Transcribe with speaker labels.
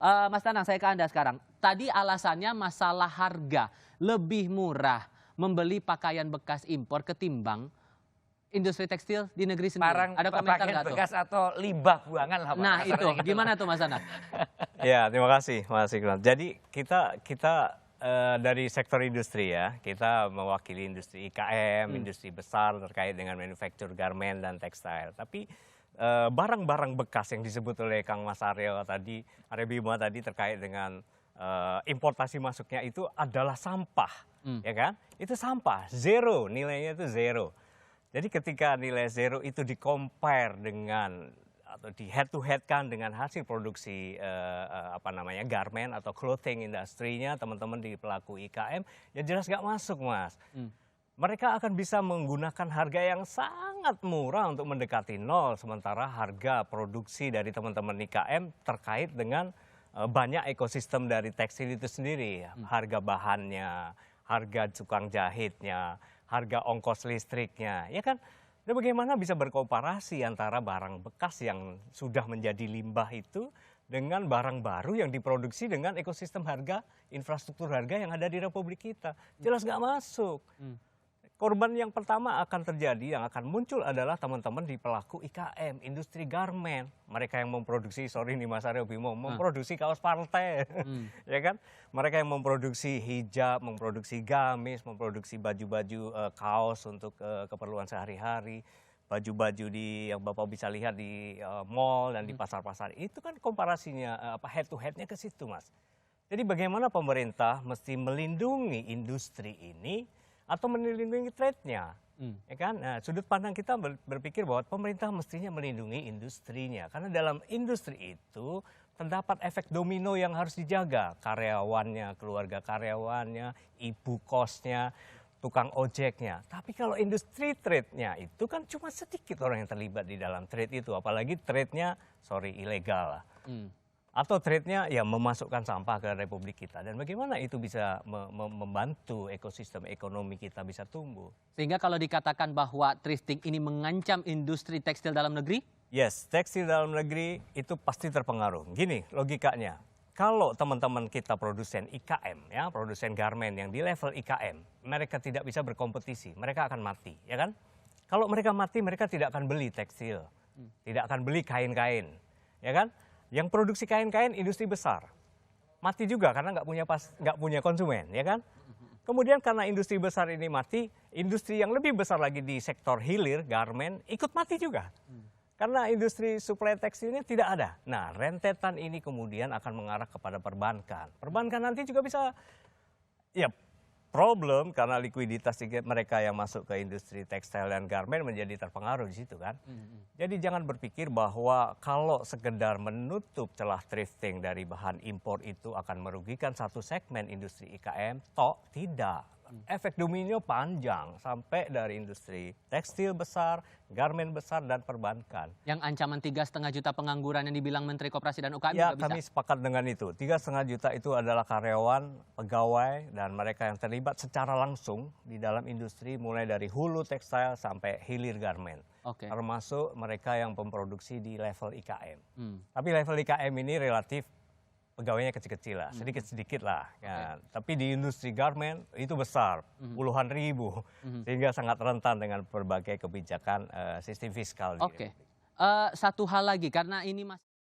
Speaker 1: Mas Danang, saya ke Anda sekarang. Tadi alasannya masalah harga, lebih murah membeli pakaian bekas impor ketimbang industri tekstil di negeri sendiri. Ada komentar
Speaker 2: Pakaian
Speaker 1: nggak tuh?
Speaker 2: bekas atau limbah buangan lah Pak,
Speaker 1: Nah itu,
Speaker 2: kasarnya gitu.
Speaker 1: gimana tuh Mas Danang?
Speaker 3: Ya, terima kasih Mas Iqbal. Jadi kita dari sektor industri ya, kita mewakili industri IKM, industri besar terkait dengan manufacture garment dan tekstil. Tapi barang-barang bekas yang disebut oleh Kang Mas Aryo Bima tadi terkait dengan importasi masuknya itu adalah sampah, ya kan? Itu sampah, zero, nilainya itu zero. Jadi ketika nilai zero itu di-compare dengan atau di head to head kan dengan hasil produksi garment atau clothing industrinya teman-teman di pelaku IKM, ya jelas nggak masuk Mas. Mereka akan bisa menggunakan harga yang sangat murah untuk mendekati nol, sementara harga produksi dari teman-teman IKM terkait dengan banyak ekosistem dari tekstil itu sendiri, harga bahannya, harga tukang jahitnya, harga ongkos listriknya, ya kan? Dan bagaimana bisa berkomparasi antara barang bekas yang sudah menjadi limbah itu dengan barang baru yang diproduksi dengan ekosistem harga, infrastruktur harga yang ada di Republik kita? Jelas nggak masuk. Korban yang pertama akan terjadi, yang akan muncul adalah teman-teman di pelaku IKM, industri garment. Mereka yang memproduksi, sorry nih Mas Aryo Bimo, memproduksi kaos partai, ya kan? Mereka yang memproduksi hijab, memproduksi gamis, memproduksi baju-baju kaos untuk keperluan sehari-hari, baju-baju yang Bapak bisa lihat di mall dan di pasar-pasar. Itu kan komparasinya, head to headnya ke situ Mas. Jadi bagaimana pemerintah mesti melindungi industri ini, atau melindungi trade-nya, ya kan? Nah, sudut pandang kita berpikir bahwa pemerintah mestinya melindungi industrinya, karena dalam industri itu terdapat efek domino yang harus dijaga, karyawannya, keluarga karyawannya, ibu kosnya, tukang ojeknya. Tapi kalau industri trade-nya itu kan cuma sedikit orang yang terlibat di dalam trade itu, apalagi trade-nya, ilegal lah. Atau trade-nya ya memasukkan sampah ke Republik kita. Dan bagaimana itu bisa membantu ekosistem ekonomi kita bisa tumbuh.
Speaker 1: Sehingga kalau dikatakan bahwa thrifting ini mengancam industri tekstil dalam negeri?
Speaker 3: Yes, tekstil dalam negeri itu pasti terpengaruh. Gini logikanya, kalau teman-teman kita produsen IKM, ya produsen garment yang di level IKM, mereka tidak bisa berkompetisi, mereka akan mati, ya kan? Kalau mereka mati, mereka tidak akan beli tekstil, tidak akan beli kain-kain, ya kan? Yang produksi kain-kain industri besar mati juga karena nggak punya konsumen, ya kan? Kemudian karena industri besar ini mati, industri yang lebih besar lagi di sektor hilir garment ikut mati juga, karena industri suplai tekstilnya tidak ada. Nah, rentetan ini kemudian akan mengarah kepada perbankan. Perbankan nanti juga bisa ya problem karena likuiditas mereka yang masuk ke industri tekstil dan garment menjadi terpengaruh di situ kan. Jadi jangan berpikir bahwa kalau sekedar menutup celah thrifting dari bahan impor itu akan merugikan satu segmen industri IKM, tidak. Efek domino panjang sampai dari industri tekstil besar, garment besar, dan perbankan.
Speaker 1: Yang ancaman 3,5 juta pengangguran yang dibilang Menteri Koperasi dan UKM
Speaker 3: Ya,
Speaker 1: juga bisa?
Speaker 3: kami sepakat dengan itu. 3,5 juta itu adalah karyawan, pegawai, dan mereka yang terlibat secara langsung di dalam industri mulai dari hulu tekstil sampai hilir garment. Termasuk mereka yang memproduksi di level IKM. Tapi level IKM ini relatif pegawainya kecil-kecil lah, sedikit-sedikit lah. Ya. Tapi di industri garment itu besar, puluhan ribu, sehingga sangat rentan dengan berbagai kebijakan sistem fiskal.
Speaker 1: Satu hal lagi, karena ini masih